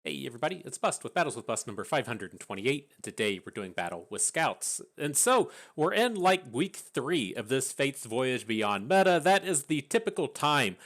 Hey everybody, it's Bust with Battles with Bust number 528. Today we're doing Battle with Scouts. And so we're in like week 3 of this Fate's Voyage Beyond meta. That is the typical time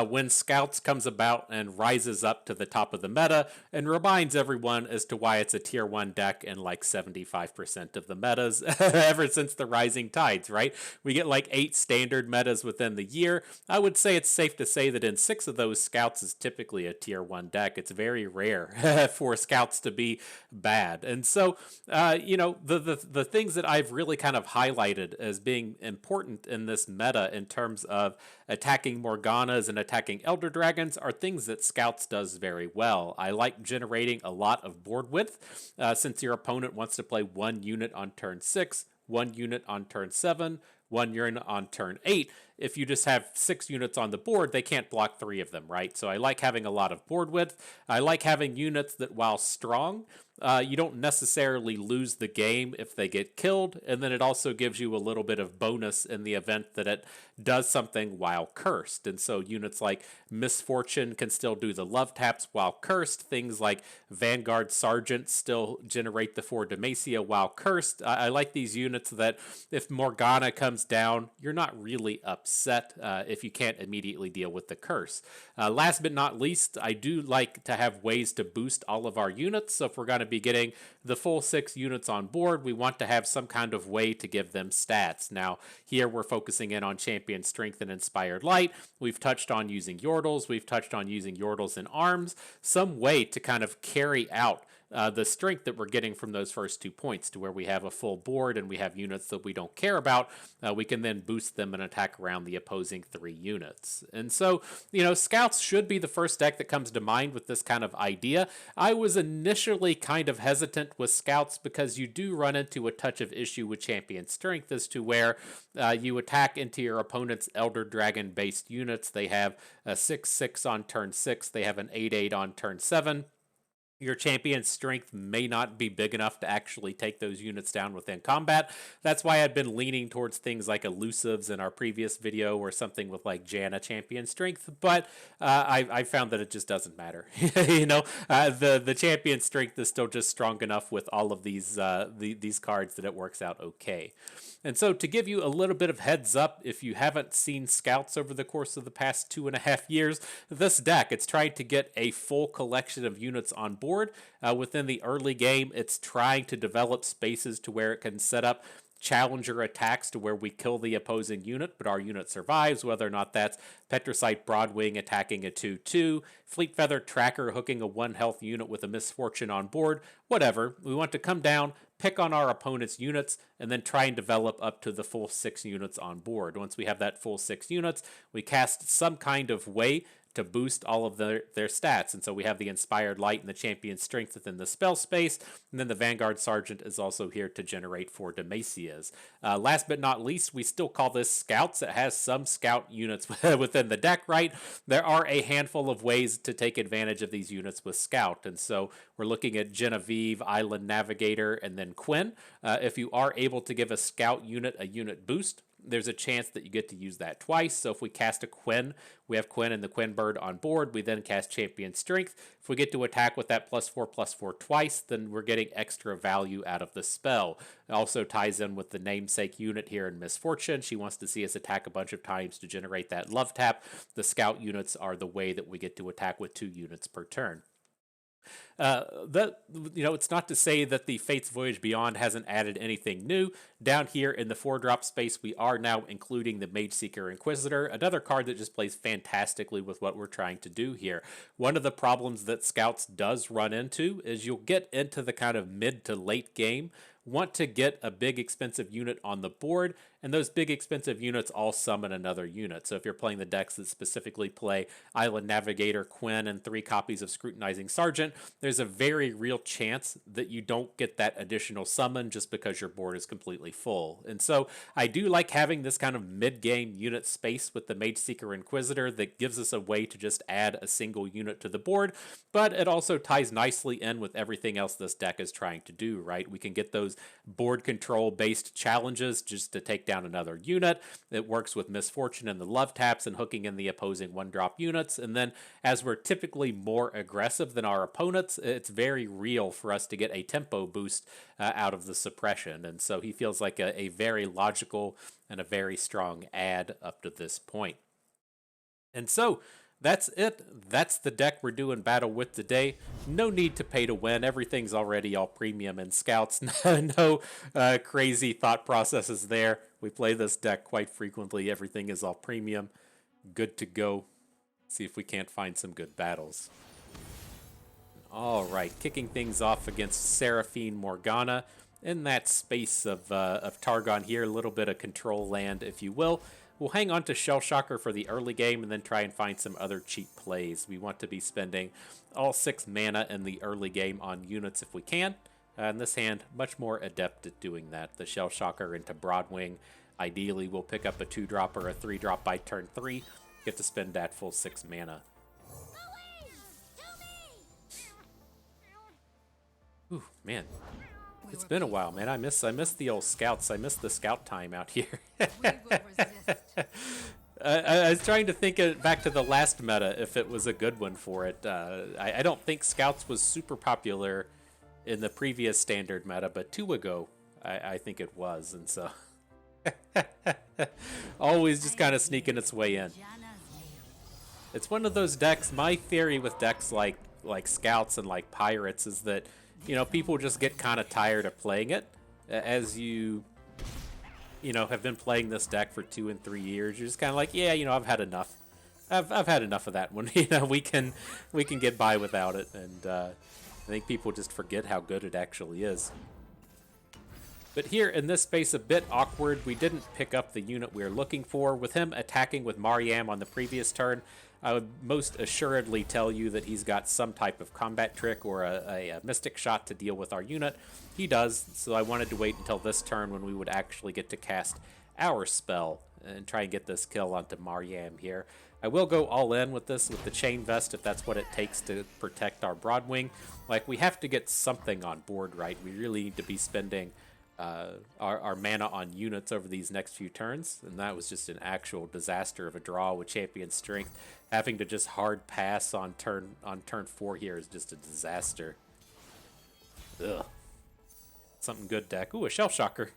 when Scouts comes about and rises up to the top of the meta and reminds everyone as to why it's a tier 1 deck in like 75% of the metas ever since the Rising Tides, right? We get like 8 standard metas within the year. I would say it's safe to say that in 6 of those, Scouts is typically a tier 1 deck. It's very rare for Scouts to be bad. And so, the things that I've really kind of highlighted as being important in this meta in terms of attacking Morganas and attacking Elder Dragons are things that Scouts does very well. I like generating a lot of board width since your opponent wants to play 1 unit on turn 6, 1 unit on turn 7, 1 unit on turn 8. If you just have 6 units on the board, they can't block 3 of them, right? So I like having a lot of board width. I like having units that, while strong, you don't necessarily lose the game if they get killed, and then it also gives you a little bit of bonus in the event that it does something while cursed. And so units like Misfortune can still do the love taps while cursed. Things like Vanguard Sergeant still generate the 4 Demacia while cursed. I like these units that if Morgana comes down, you're not really upset if you can't immediately deal with the curse. Last but not least, I do like to have ways to boost all of our units. So if we're going to be getting the full 6 units on board, we want to have some kind of way to give them stats. Now, here we're focusing in on Champion Strength and Inspired Light. We've touched on using Yordles. We've touched on using Yordles in arms. Some way to kind of carry out the strength that we're getting from those first 2 points to where we have a full board and we have units that we don't care about. We can then boost them and attack around the opposing 3 units. And so, Scouts should be the first deck that comes to mind with this kind of idea. I was initially kind of hesitant with Scouts because you do run into a touch of issue with Champion Strength as to where you attack into your opponent's Elder Dragon based units. They have a 6/6 on turn 6, they have an 8/8 on turn 7. Your champion's strength may not be big enough to actually take those units down within combat. That's why I'd been leaning towards things like elusives in our previous video or something with like Janna champion strength, but I found that it just doesn't matter. The champion strength is still just strong enough with all of these cards that it works out okay. And so to give you a little bit of heads up, if you haven't seen Scouts over the course of the past 2.5 years, this deck, it's trying to get a full collection of units on board. Within the early game, it's trying to develop spaces to where it can set up challenger attacks to where we kill the opposing unit, but our unit survives, whether or not that's Petricite Broadwing attacking a 2/2, Fleet Feather Tracker hooking a 1 health unit with a Misfortune on board, whatever. We want to come down, pick on our opponent's units, and then try and develop up to the full 6 units on board. Once we have that full 6 units, we cast some kind of way to boost all of their stats. And so we have the Inspired Light and the Champion Strength within the spell space, and then the Vanguard Sergeant is also here to generate 4 Demacias. Last but not least, we still call this Scouts. It has some Scout units within the deck, right? There are a handful of ways to take advantage of these units with Scout, and so we're looking at Genevieve, Island Navigator, and then Quinn. If you are able to give a Scout unit a unit boost, there's a chance that you get to use that twice. So if we cast a Quinn, we have Quinn and the Quinn Bird on board. We then cast Champion Strength. If we get to attack with that +4/+4 twice, then we're getting extra value out of the spell. It also ties in with the namesake unit here in Misfortune. She wants to see us attack a bunch of times to generate that love tap. The Scout units are the way that we get to attack with 2 units per turn. It's not to say that the Fates Voyage Beyond hasn't added anything new. Down here in the 4-drop space, we are now including the Mage Seeker Inquisitor, another card that just plays fantastically with what we're trying to do here. One of the problems that Scouts does run into is you'll get into the kind of mid to late game, want to get a big expensive unit on the board, and those big expensive units all summon another unit. So if you're playing the decks that specifically play Island Navigator, Quinn, and 3 copies of Scrutinizing Sergeant, there's a very real chance that you don't get that additional summon just because your board is completely full. And so I do like having this kind of mid-game unit space with the Mage Seeker Inquisitor that gives us a way to just add a single unit to the board, but it also ties nicely in with everything else this deck is trying to do, right? We can get those board control based challenges just to take down another unit. It works with Misfortune and the love taps and hooking in the opposing 1-drop units. And then as we're typically more aggressive than our opponents, it's very real for us to get a tempo boost out of the suppression. And so he feels like a very logical and a very strong add up to this point. And so that's it. That's the deck we're doing battle with today. No need to pay to win. Everything's already all premium in Scouts. No crazy thought processes there. We play this deck quite frequently. Everything is all premium. Good to go. See if we can't find some good battles. All right, kicking things off against Seraphine Morgana in that space of Targon here. A little bit of control land, if you will. We'll hang on to Shell Shocker for the early game and then try and find some other cheap plays. We want to be spending all 6 mana in the early game on units if we can. And this hand, much more adept at doing that. The Shell Shocker into Broadwing. Ideally, we'll pick up a 2-drop or a 3-drop by turn 3. Get to spend that full 6 mana. Ooh, man. It's been a while, man. I miss the old Scouts. I miss the Scout time out here. I was trying to think back to the last meta, if it was a good one for it. I don't think Scouts was super popular in the previous standard meta, but 2 ago, I think it was. And so, always just kind of sneaking its way in. It's one of those decks. My theory with decks like Scouts and like Pirates is that, you know, people just get kind of tired of playing it. As you know, have been playing this deck for 2 and 3 years, you're just kind of like, yeah, you know, I've had enough. I've had enough of that one. You know, we can get by without it, and I think people just forget how good it actually is. But here in this space, a bit awkward. We didn't pick up the unit we were looking for. With him attacking with Mariam on the previous turn, I would most assuredly tell you that he's got some type of combat trick or a mystic shot to deal with our unit. He does, so I wanted to wait until this turn when we would actually get to cast our spell and try and get this kill onto Mariam here. I will go all in with this, with the Chain Vest, if that's what it takes to protect our Broadwing. Like, we have to get something on board, right? We really need to be spending our mana on units over these next few turns, and that was just an actual disaster of a draw with Champion Strength. Having to just hard pass on turn 4 here is just a disaster. Ugh. Something good deck. Ooh, a Shell Shocker.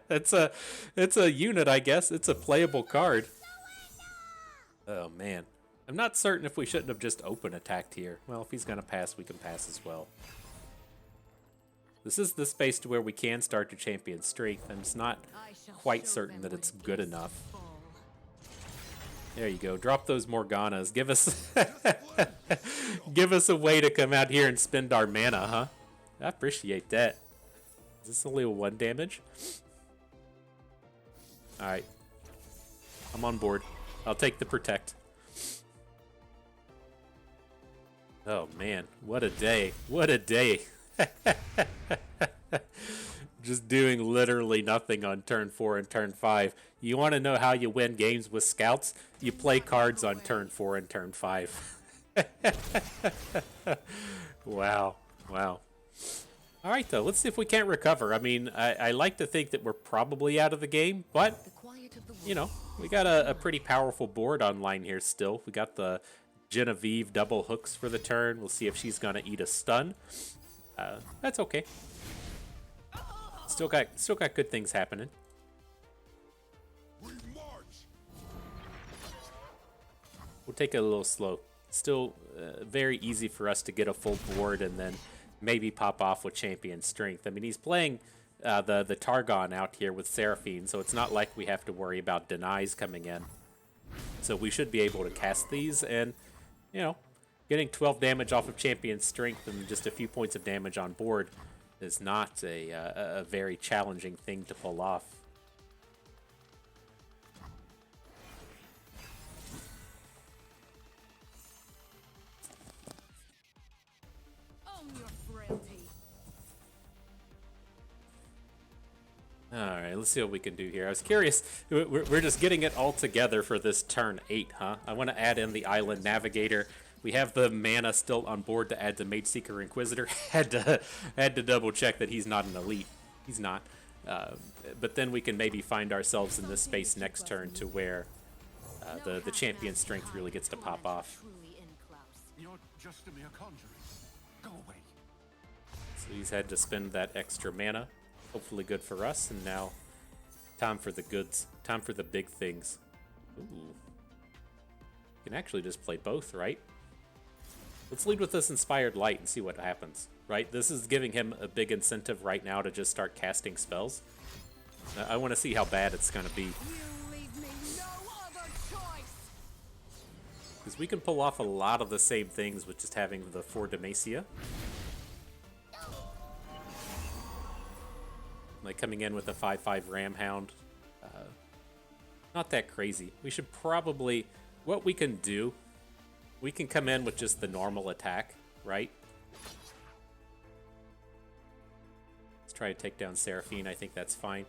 it's a unit, I guess. It's a playable card. Oh man, I'm not certain if we shouldn't have just open attacked here. Well, if he's gonna pass, we can pass as well. This is the space to where we can start to Champion Strength. I'm just not quite certain that it's good enough. There you go. Drop those Morganas. Give us give us a way to come out here and spend our mana, huh? I appreciate that. Is this only a 1 damage? Alright. I'm on board. I'll take the protect. Oh man, what a day. What a day. Just doing literally nothing on turn 4 and turn 5. You want to know how you win games with Scouts? You play cards on turn 4 and turn 5. Wow. Wow. All right, though. Let's see if we can't recover. I mean, I like to think that we're probably out of the game, but, you know, we got a pretty powerful board online here still. We got the Genevieve double hooks for the turn. We'll see if she's going to eat a stun. That's okay. Still got good things happening. We'll take it a little slow. Still very easy for us to get a full board and then maybe pop off with Champion Strength. I mean, he's playing the Targon out here with Seraphine, so it's not like we have to worry about denies coming in. So we should be able to cast these, and, you know, getting 12 damage off of Champion Strength and just a few points of damage on board is not a very challenging thing to pull off. Alright, let's see what we can do here. I was curious. We're just getting it all together for this turn 8, huh? I want to add in the Island Navigator We have the mana still on board to add the Mage Seeker Inquisitor. had to double check that he's not an elite. He's not. But then we can maybe find ourselves in this space next turn to where the champion strength really gets to pop off. You're just a mere conjurer. Go away. So he's had to spend that extra mana. Hopefully good for us. And now, time for the goods. Time for the big things. Ooh. You can actually just play both, right? Let's lead with this Inspired Light and see what happens, right? This is giving him a big incentive right now to just start casting spells. I want to see how bad it's going to be. Because we can pull off a lot of the same things with just having the 4 Demacia. Like coming in with a 5/5 Ram Hound. Not that crazy. We should probably... What we can do... We can come in with just the normal attack, right? Let's try to take down Seraphine. I think that's fine.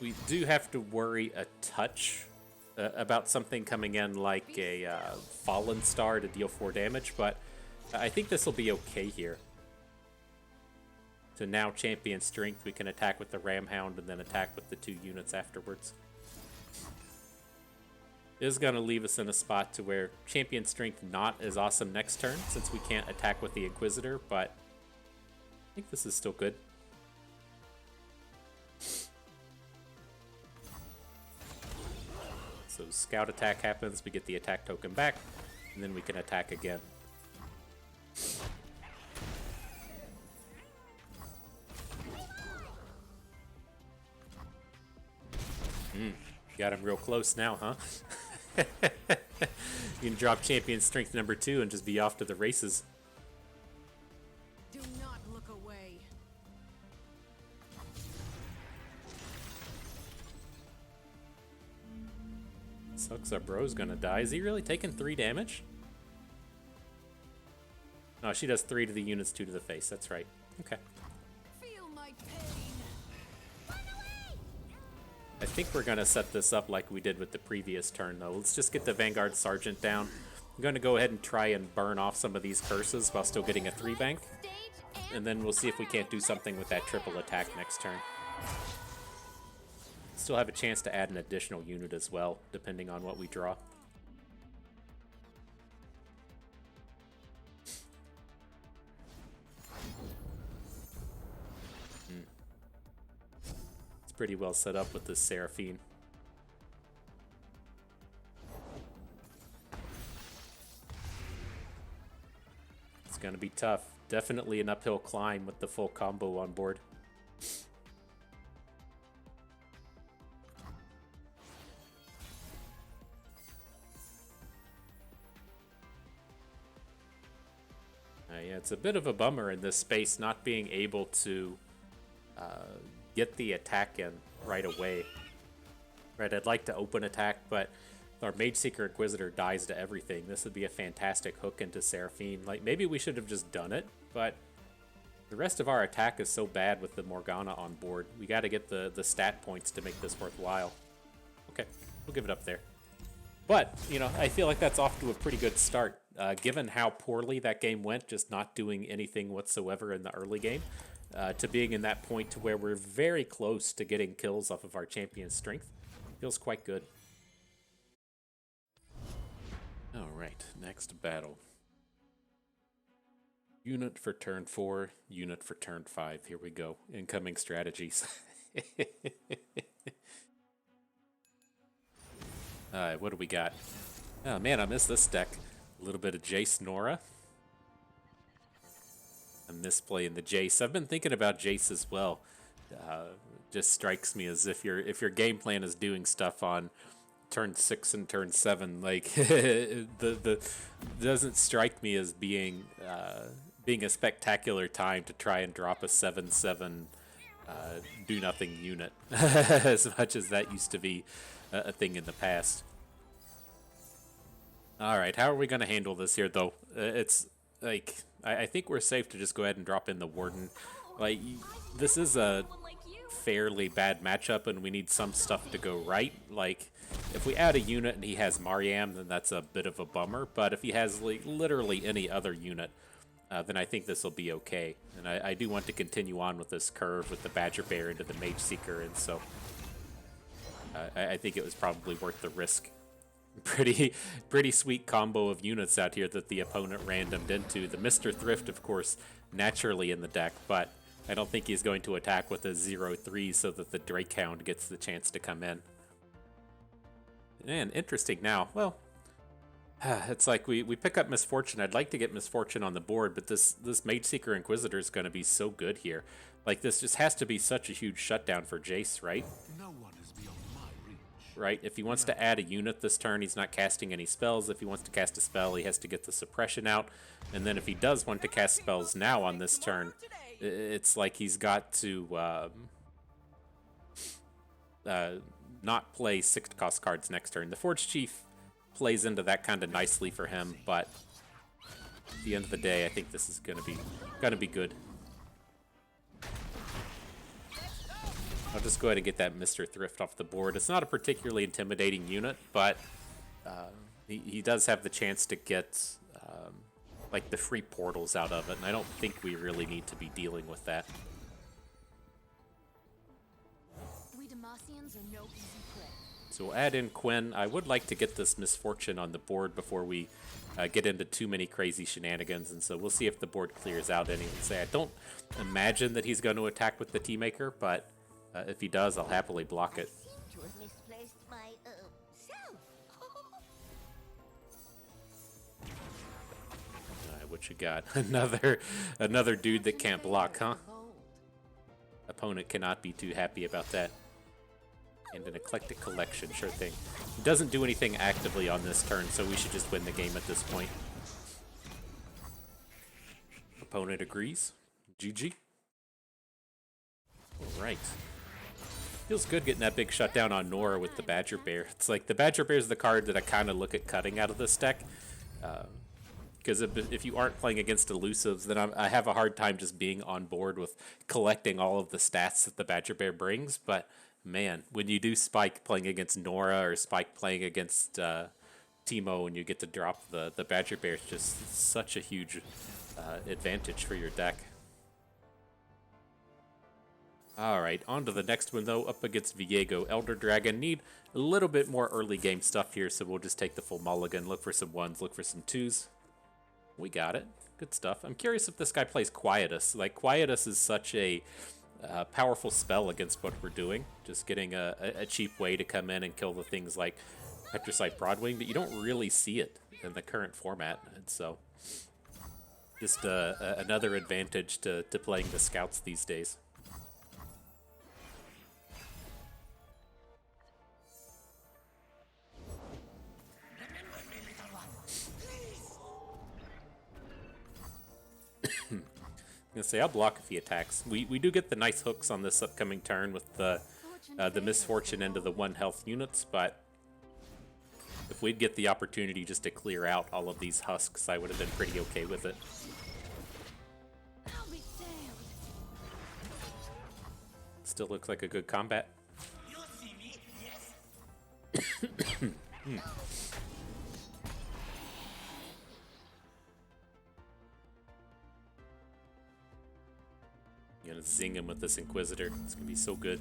We do have to worry a touch about something coming in like a Fallen Star to deal 4 damage, but I think this will be okay here. So now Champion Strength, we can attack with the Ram Hound and then attack with the 2 units afterwards. Is going to leave us in a spot to where Champion Strength not as awesome next turn, since we can't attack with the Inquisitor, but I think this is still good. So Scout attack happens, we get the attack token back, and then we can attack again. Got him real close now, huh? You can drop Champion Strength number 2 and just be off to the races. Do not look away. Sucks our bro's gonna die. Is he really taking 3 damage? No, she does 3 to the units, 2 to the face. That's right. Okay. Feel my pain. Run away! I think we're going to set this up like we did with the previous turn, though. Let's just get the Vanguard Sergeant down. I'm going to go ahead and try and burn off some of these curses while still getting a 3 bank. And then we'll see if we can't do something with that triple attack next turn. Still have a chance to add an additional unit as well, depending on what we draw. Pretty well set up with this Seraphine. It's gonna be tough. Definitely an uphill climb with the full combo on board. Yeah, it's a bit of a bummer in this space not being able to get the attack in right away. Right, I'd like to open attack, but if our Mage Seeker Inquisitor dies to everything, this would be a fantastic hook into Seraphine. Like, maybe we should have just done it, but the rest of our attack is so bad with the Morgana on board. We got to get the stat points to make this worthwhile. Okay, we'll give it up there. But, you know, I feel like that's off to a pretty good start. Given how poorly that game went, just not doing anything whatsoever in the early game, to being in that point to where we're very close to getting kills off of our Champion Strength. Feels quite good. Alright, next battle. Unit for turn 4, unit for turn 5. Here we go. Incoming strategies. Alright, what do we got? Oh man, I missed this deck. A little bit of Jayce Norra. I miss playing the Jayce. I've been thinking about Jayce as well. Just strikes me as if your game plan is doing stuff on turn 6 and turn 7, like the doesn't strike me as being a spectacular time to try and drop a 7/7 do nothing unit as much as that used to be a thing in the past. All right, how are we going to handle this here though? It's like I think we're safe to just go ahead and drop in the Warden. Like, this is a fairly bad matchup and we need some stuff to go right. Like, if we add a unit and he has Mariam, then that's a bit of a bummer. But if he has like literally any other unit, then I think this will be okay. And I do want to continue on with this curve with the Badger Bear into the Mage Seeker, and so I think it was probably worth the risk. Pretty sweet combo of units out here that the opponent randomed into. The Mr. Thrift, of course, naturally in the deck, but I don't think he's going to attack with a 0-3 so that the Drake Hound gets the chance to come in. And interesting now. Well, it's like we pick up Misfortune. I'd like to get Misfortune on the board, but this Mage Seeker Inquisitor is going to be so good here. Like, this just has to be such a huge shutdown for Jayce, right? No one is beyond my reach. Right? If he wants to add a unit this turn, he's not casting any spells. If he wants to cast a spell, he has to get the suppression out. And then if he does want to cast spells now on this turn, it's like he's got to not play 6-cost cards next turn. The Forge Chief plays into that kind of nicely for him, but at the end of the day, I think this is gonna be good. I'll just go ahead and get that Mr. Thrift off the board. It's not a particularly intimidating unit, but he does have the chance to get like the free portals out of it, and I don't think we really need to be dealing with that. We Demacians are no easy prey. So we'll add in Quinn. I would like to get this Misfortune on the board before we get into too many crazy shenanigans, and so we'll see if the board clears out any. Say, I don't imagine that he's going to attack with the Teamaker, but if he does, I'll happily block it. I seem to have misplaced my self. What you got? Another dude that can't block, huh? Opponent cannot be too happy about that. And an Eclectic Collection, sure thing. It doesn't do anything actively on this turn, so we should just win the game at this point. Opponent agrees. GG. Alright. Feels good getting that big shutdown on Norra with the Badger Bear. It's like the Badger Bear is the card that I kind of look at cutting out of this deck. Because if you aren't playing against elusives, then I have a hard time just being on board with collecting all of the stats that the Badger Bear brings. But man, when you do Spike playing against Norra or Spike playing against Teemo and you get to drop the Badger Bear, it's just such a huge advantage for your deck. Alright, on to the next one though, up against Viego. Elder Dragon. Need a little bit more early game stuff here, so we'll just take the full mulligan, look for some 1s, look for some 2s. We got it. Good stuff. I'm curious if this guy plays Quietus. Like, Quietus is such a powerful spell against what we're doing. Just getting a cheap way to come in and kill the things like Petricite Broadwing, but you don't really see it in the current format. And so, just another advantage to playing the Scouts these days. I'm gonna say I'll block if he attacks. We do get the nice hooks on this upcoming turn with the Misfortune into the 1 health units, but if we'd get the opportunity just to clear out all of these husks, I would have been pretty okay with it. I'll be damned. Still looks like a good combat. You'll see me, yes? Gonna zing him with this Inquisitor. It's gonna be so good.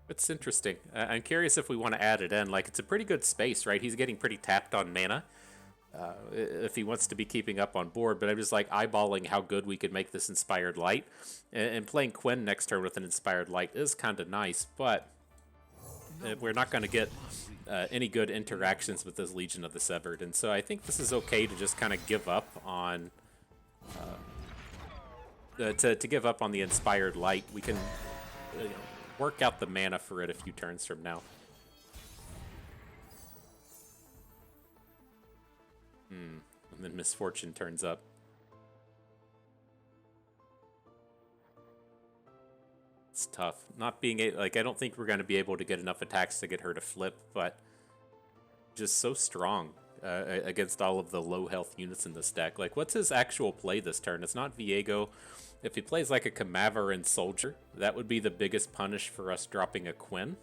It's interesting. I'm curious if we want to add it in. Like, it's a pretty good space, right? He's getting pretty tapped on mana. If he wants to be keeping up on board, but I'm just like eyeballing how good we could make this Inspired Light, and playing Quinn next turn with an Inspired Light is kind of nice, but we're not going to get any good interactions with this Legion of the Severed, and so I think this is okay to just kind of give up on to give up on the Inspired Light. We can work out the mana for it a few turns from now. And then Misfortune turns up. It's tough. Not being like, I don't think we're going to be able to get enough attacks to get her to flip, but just so strong against all of the low health units in this deck. Like, what's his actual play this turn? It's not Viego. If he plays like a Kamaverin Soldier, that would be the biggest punish for us dropping a Quinn.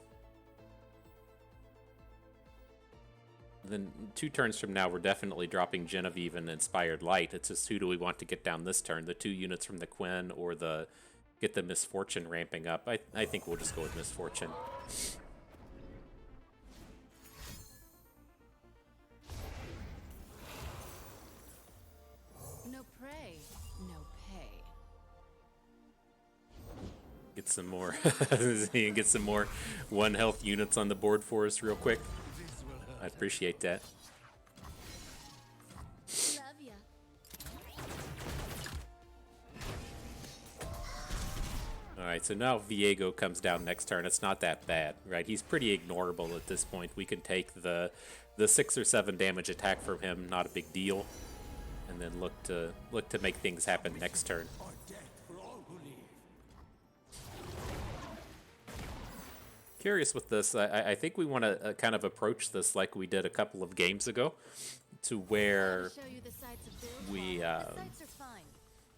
Then 2 turns from now, we're definitely dropping Genevieve and Inspired Light. It's just, who do we want to get down this turn? The 2 units from the Quinn or the get the Misfortune ramping up? I think we'll just go with Misfortune. No prey, no pay. Get some more. Get some more 1 health units on the board for us real quick. I appreciate that. Love ya. Alright, so now Viego comes down next turn. It's not that bad, right? He's pretty ignorable at this point. We can take the 6 or 7 damage attack from him, not a big deal. And then look to make things happen next turn. Curious with this, I think we want to kind of approach this like we did a couple of games ago, to where Show you the sights of Bill. we The sights are fine.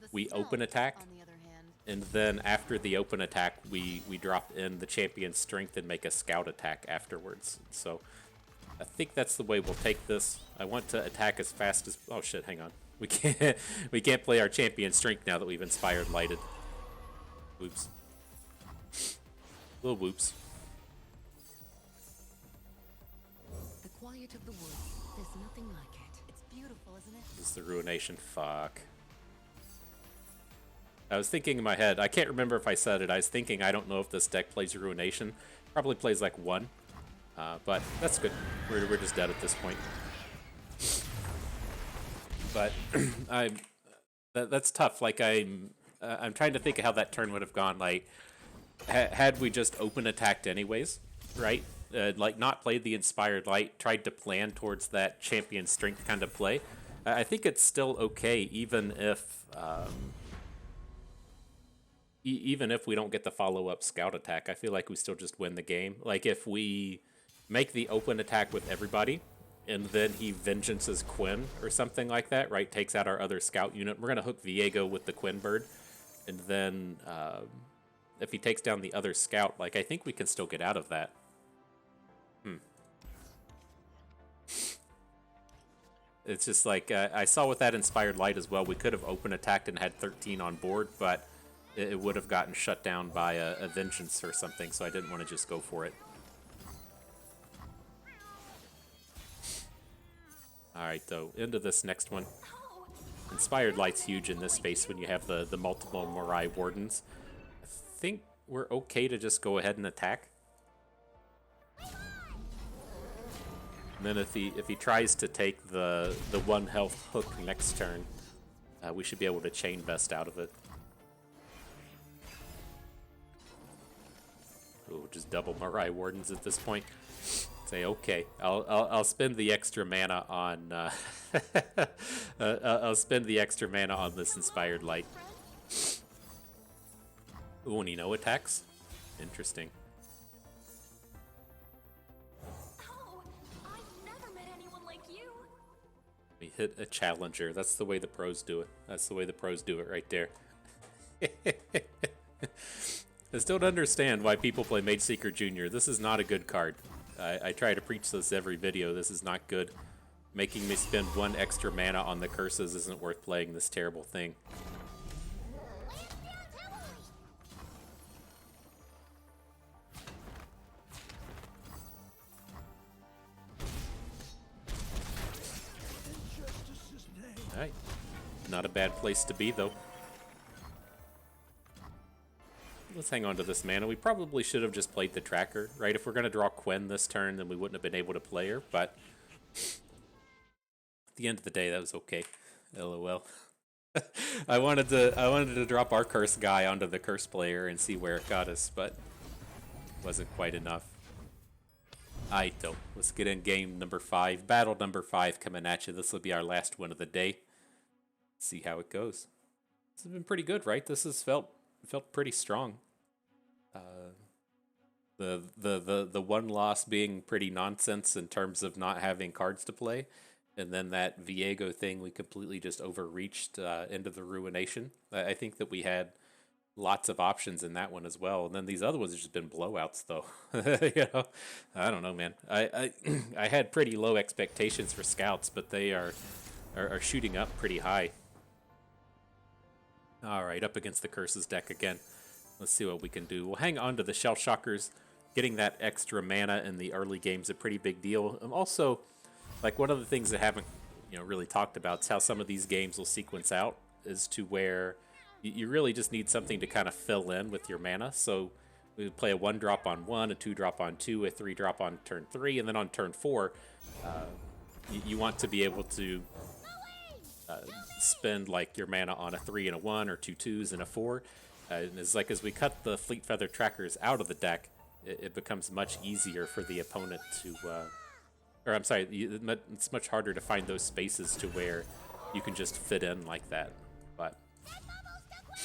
The we smells, open attack, on the other hand. and then after the open attack, we drop in the champion's strength and make a scout attack afterwards. So I think that's the way we'll take this. I want to attack as fast as... Oh shit, hang on. We can't play our champion's strength now that we've inspired lighted. Whoops. Little whoops. The quiet of the woods. There's nothing like it. It's beautiful, isn't it? This is the Ruination. Fuck. I was thinking in my head, I can't remember if I said it, I was thinking I don't know if this deck plays Ruination. Probably plays like 1. But that's good. We're just dead at this point. But that's tough. Like, I'm trying to think of how that turn would have gone. Like, had we just open attacked anyways, right? Like, not played the Inspired Light, tried to plan towards that champion strength kind of play. I think it's still okay, even if we don't get the follow-up scout attack. I feel like we still just win the game. Like, if we make the open attack with everybody, and then he vengeances Quinn or something like that, right? Takes out our other scout unit. We're going to hook Viego with the Quinn bird. And then if he takes down the other scout, like, I think we can still get out of that. It's just like, I saw with that Inspired Light as well, we could have open attacked and had 13 on board, but it would have gotten shut down by a vengeance or something, so I didn't want to just go for it. Alright, though, into this next one. Inspired Light's huge in this space when you have the multiple Morai Wardens. I think we're okay to just go ahead and attack. And then if he tries to take the 1 health hook next turn, we should be able to chain vest out of it. Ooh, just double Morai Wardens at this point. Say, okay, I'll spend the extra mana on I'll spend the extra mana on this Inspired Light. Ooh, and he no attacks? Interesting. Oh, I've never met anyone like you. We hit a challenger. That's the way the pros do it. That's the way the pros do it right there. I still don't understand why people play Mage Seeker Jr. This is not a good card. I try to preach this every video. This is not good. Making me spend 1 extra mana on the curses isn't worth playing this terrible thing. Alright. Not a bad place to be, though. Let's hang on to this mana. We probably should have just played the tracker, right? If we're going to draw Quinn this turn, then we wouldn't have been able to play her, but at the end of the day, that was okay. LOL. I wanted to drop our curse guy onto the curse player and see where it got us, but it wasn't quite enough. Alright, though. Let's get in game number 5. Battle number 5 coming at you. This will be our last one of the day. See how it goes. This has been pretty good, right? This has felt pretty strong. The one loss being pretty nonsense in terms of not having cards to play, and then that Viego thing we completely just overreached into the ruination. I think that we had lots of options in that one as well, and then these other ones have just been blowouts though. You know, I don't know, man. I I had pretty low expectations for scouts, but they are shooting up pretty high. All right, up against the curses deck again. Let's see what we can do. We'll hang on to the Shell Shockers. Getting that extra mana in the early game is a pretty big deal. Also, like one of the things that haven't really talked about is how some of these games will sequence out is to where you really just need something to kind of fill in with your mana. So we would play a 1-drop on 1, a 2-drop on 2, a 3-drop on turn 3, and then on turn 4, you want to be able to spend like your mana on a 3 and a 1 or 2 2s and a 4. And it's like as we cut the Fleet Feather Trackers out of the deck, it becomes much easier for the opponent to, or I'm sorry, it's much harder to find those spaces to where you can just fit in like that. But I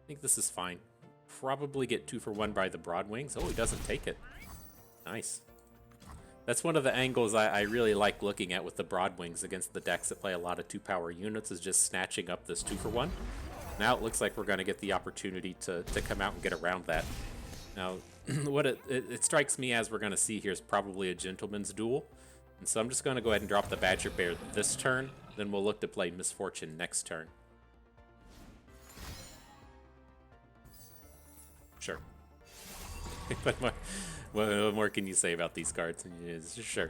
think this is fine. Probably get 2 for 1 by the Broadwings. Oh, he doesn't take it. Nice. That's one of the angles I really like looking at with the Broadwings against the decks that play a lot of 2-power units, is just snatching up this 2 for 1. Now it looks like we're going to get the opportunity to come out and get around that. Now, what it strikes me as we're going to see here is probably a Gentleman's Duel. And so I'm just going to go ahead and drop the Badger Bear this turn. Then we'll look to play Misfortune next turn. Sure. What more can you say about these cards? Sure.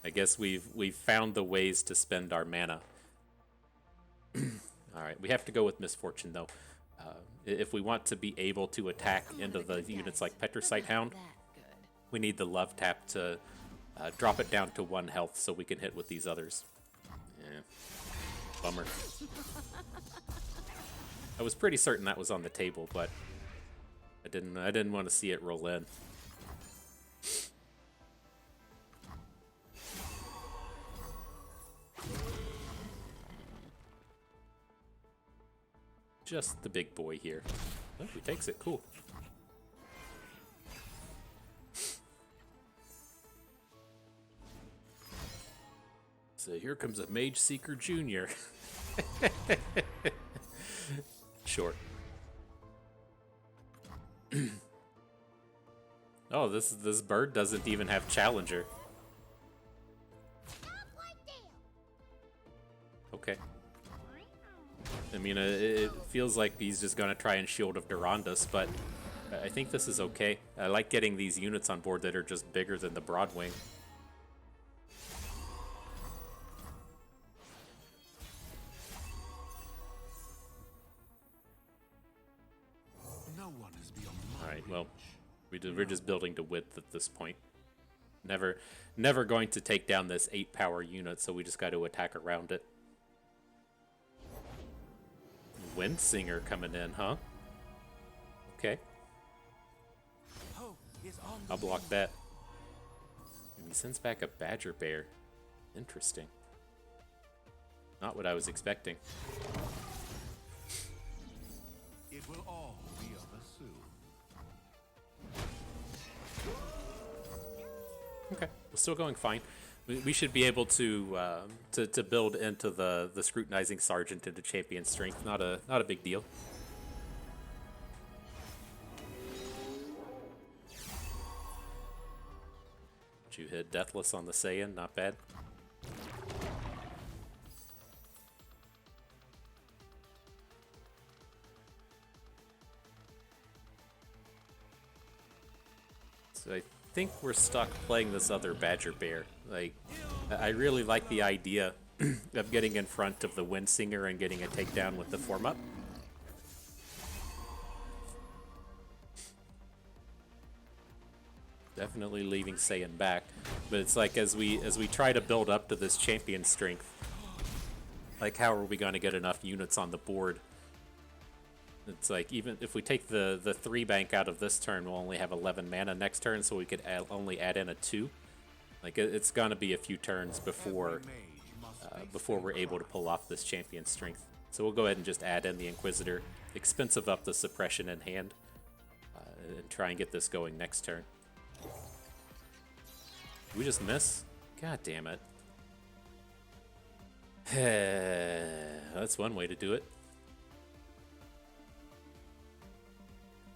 I guess we've found the ways to spend our mana. Alright, we have to go with Misfortune, though. If we want to be able to attack into the units like Petricite Hound, we need the Love Tap to drop it down to 1 health so we can hit with these others. Yeah. Bummer. I was pretty certain that was on the table, but I didn't want to see it roll in. Just the big boy here. Oh, he takes it. Cool. So here comes a Mage Seeker Jr. Short. Oh, this bird doesn't even have Challenger. Okay. I mean, it feels like he's just going to try and Shield of Durandus, but I think this is okay. I like getting these units on board that are just bigger than the Broadwing. No one is beyond my Alright, well, we're just building to width at this point. Never going to take down this 8-power unit, so we just got to attack around it. Windsinger coming in, huh? Okay. I'll block that. And he sends back a Badger Bear. Interesting. Not what I was expecting. It will all be over soon. Okay, we're still going fine. We should be able to build into the Scrutinizing Sergeant into Champion Strength. Not a big deal. You hit Deathless on the Saiyan, not bad. So I think we're stuck playing this other Badger Bear. Like, I really like the idea of getting in front of the Windsinger and getting a takedown with the form up. Definitely leaving Saiyan back, but it's like as we try to build up to this champion strength, like how are we going to get enough units on the board? It's like even if we take the 3 bank out of this turn, we'll only have 11 mana next turn, so we could only add in a 2. Like it's going to be a few turns before we're able to pull off this champion strength. So we'll go ahead and just add in the Inquisitor, expensive up the suppression in hand, and try and get this going next turn. Did we just miss? God damn it. That's one way to do it.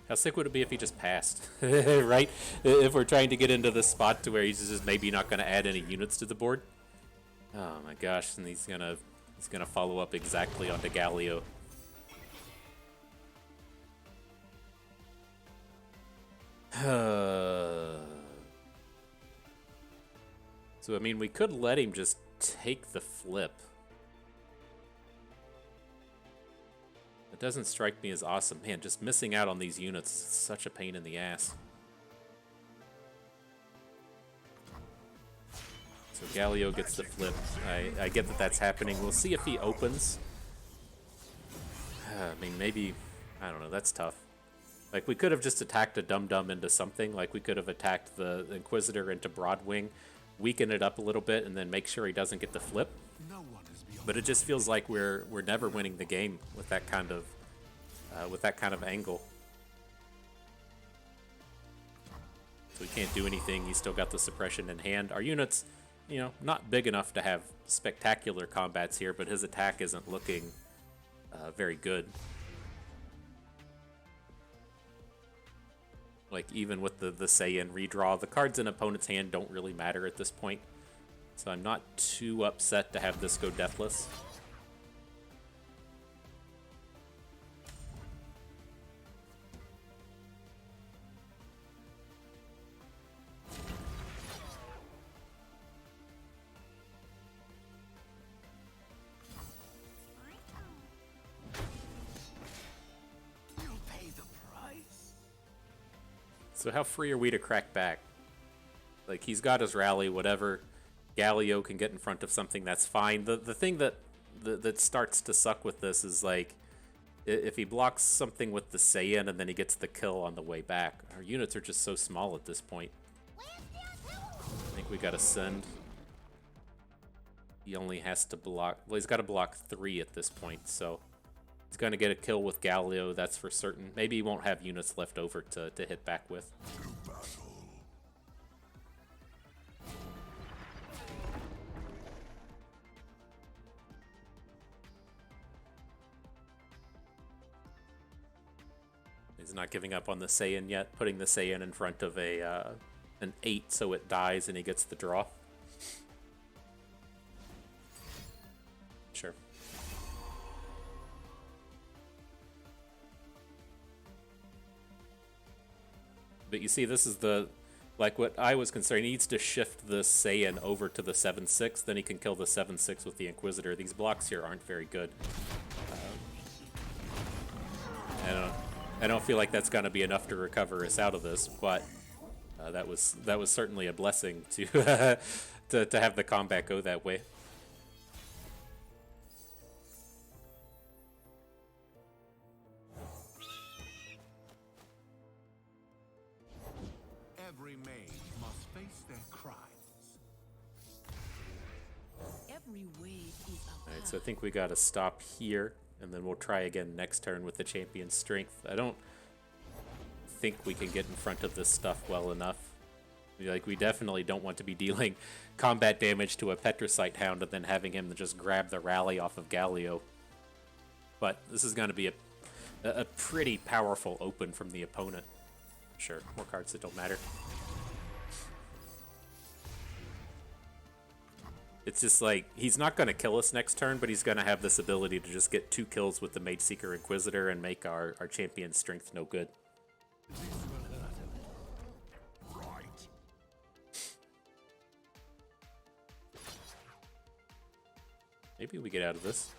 How sick would it be if he just passed? Right? If we're trying to get into this spot to where he's just maybe not going to add any units to the board. Oh my gosh, and he's gonna follow up exactly onto Galio. So I mean, we could let him just take the flip. It doesn't strike me as awesome. Man, just missing out on these units is such a pain in the ass. So Galio gets the flip. I get that that's happening. We'll see if he opens. I mean, maybe... I don't know. That's tough. Like, we could have just attacked a Dum-Dum into something. Like, we could have attacked the Inquisitor into Broadwing, weaken it up a little bit, and then make sure he doesn't get the flip. No one is beyond. But it just feels like we're never winning the game with that kind of angle. So we can't do anything. He's still got the suppression in hand. Our units, you know, not big enough to have spectacular combats here, but his attack isn't looking very good. Like, even with the Saiyan redraw, the cards in opponent's hand don't really matter at this point. So I'm not too upset to have this go deathless. You'll pay the price. So how free are we to crack back? Like, he's got his rally, whatever. Galio can get in front of something, that's fine. The thing that starts to suck with this is, like, if he blocks something with the Saiyan and then he gets the kill on the way back. Our units are just so small at this point. I think we gotta send. He only has to block... Well, he's got to block 3 at this point, so... He's going to get a kill with Galio, that's for certain. Maybe he won't have units left over to hit back with. He's not giving up on the Saiyan yet, putting the Saiyan in front of an 8 so it dies and he gets the draw. Sure. But you see, this is the, like what I was concerned, he needs to shift the Saiyan over to the 7-6, then he can kill the 7-6 with the Inquisitor. These blocks here aren't very good. I don't feel like that's going to be enough to recover us out of this, but that was certainly a blessing to to have the combat go that way. Every mage must face their crimes. Every wave is a Alright, so I think we got to stop here, and then we'll try again next turn with the Champion's Strength. I don't think we can get in front of this stuff well enough. Like, we definitely don't want to be dealing combat damage to a Petricite Hound and then having him just grab the rally off of Galio. But this is going to be a pretty powerful open from the opponent. Sure, more cards that don't matter. It's just like, he's not going to kill us next turn, but he's going to have this ability to just get 2 kills with the Mage Seeker Inquisitor and make our Champion's Strength no good. Right. Maybe we get out of this.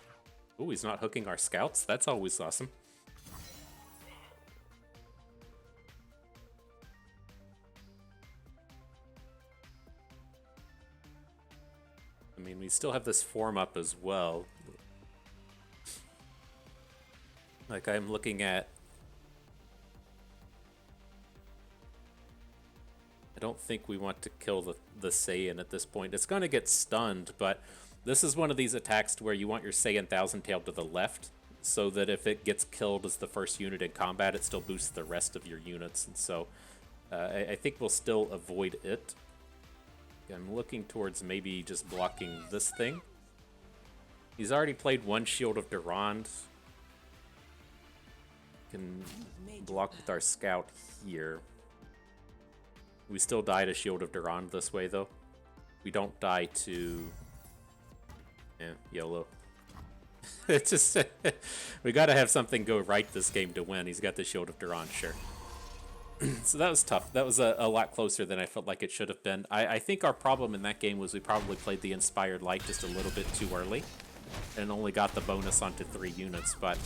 Ooh, he's not hooking our scouts? That's always awesome. I mean, we still have this form up as well. Like, I'm looking at... I don't think we want to kill the Saiyan at this point. It's going to get stunned, but This is one of these attacks to where you want your Saiyan Thousand Tail to the left, so that if it gets killed as the first unit in combat, it still boosts the rest of your units. And so I think we'll still avoid it. I'm looking towards maybe just blocking this thing. He's already played one Shield of Durand. Can block with our scout here. We still die to Shield of Durand this way, though. We don't die to... YOLO. It's just... we gotta have something go right this game to win. He's got the Shield of Durand, sure. So that was tough. That was a lot closer than I felt like it should have been. I think our problem in that game was we probably played the Inspired Light just a little bit too early and only got the bonus onto 3 units, but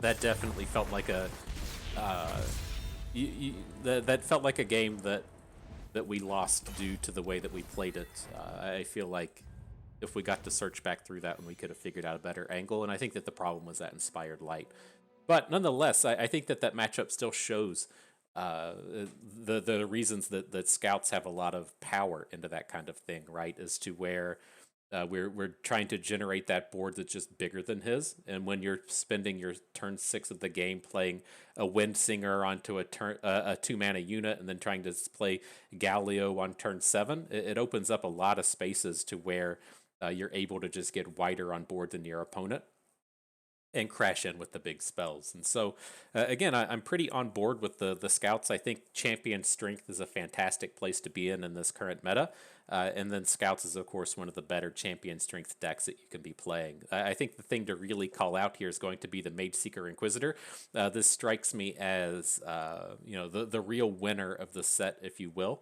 that definitely felt like a that felt like a game that we lost due to the way that we played it. I feel like if we got to search back through that one, we could have figured out a better angle, and I think that the problem was that Inspired Light. But nonetheless, I think that matchup still shows the reasons that scouts have a lot of power into that kind of thing, right? As to where we're trying to generate that board that's just bigger than his, and when you're spending your turn 6 of the game playing a Wind Singer onto a 2-mana unit, and then trying to play Galio on turn 7, it opens up a lot of spaces to where you're able to just get wider on board than your opponent and crash in with the big spells. And so, again, I'm pretty on board with the scouts. I think champion strength is a fantastic place to be in this current meta. And then scouts is, of course, one of the better champion strength decks that you can be playing. I think the thing to really call out here is going to be the Mage Seeker Inquisitor. This strikes me as, the real winner of the set, if you will.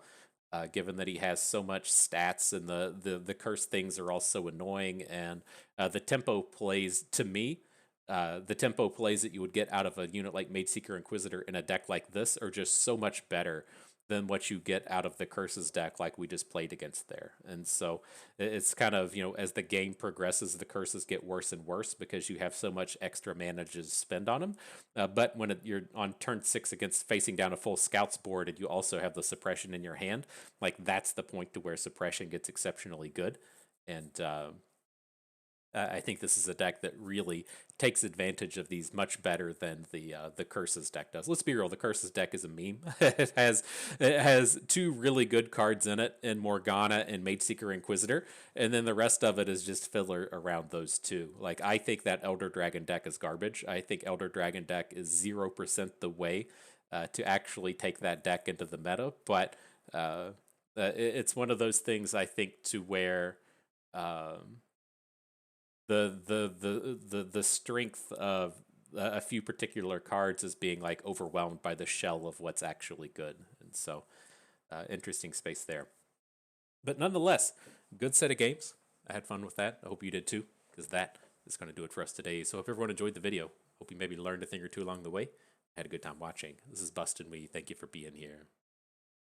Given that he has so much stats and the cursed things are all so annoying, and the tempo plays, to me, the tempo plays that you would get out of a unit like Mage Seeker Inquisitor in a deck like this are just so much better than what you get out of the Curses deck like we just played against there. And so it's kind of, as the game progresses, the Curses get worse and worse because you have so much extra mana to spend on them. But when you're on turn 6 against facing down a full Scouts board and you also have the Suppression in your hand, like that's the point to where Suppression gets exceptionally good. And I think this is a deck that really takes advantage of these much better than the Curses deck does. Let's be real, the Curses deck is a meme. it has 2 really good cards in it, in Morgana and Mage Seeker Inquisitor, and then the rest of it is just filler around those 2. Like, I think that Elder Dragon deck is garbage. I think Elder Dragon deck is 0% the way to actually take that deck into the meta, but it's one of those things, I think, to where the strength of a few particular cards is being like overwhelmed by the shell of what's actually good. And so interesting space there. But nonetheless, good set of games. I had fun with that. I hope you did too, because that is going to do it for us today. So if everyone enjoyed the video, hope you maybe learned a thing or two along the way. Had a good time watching. This is Bustin' We. Thank you for being here.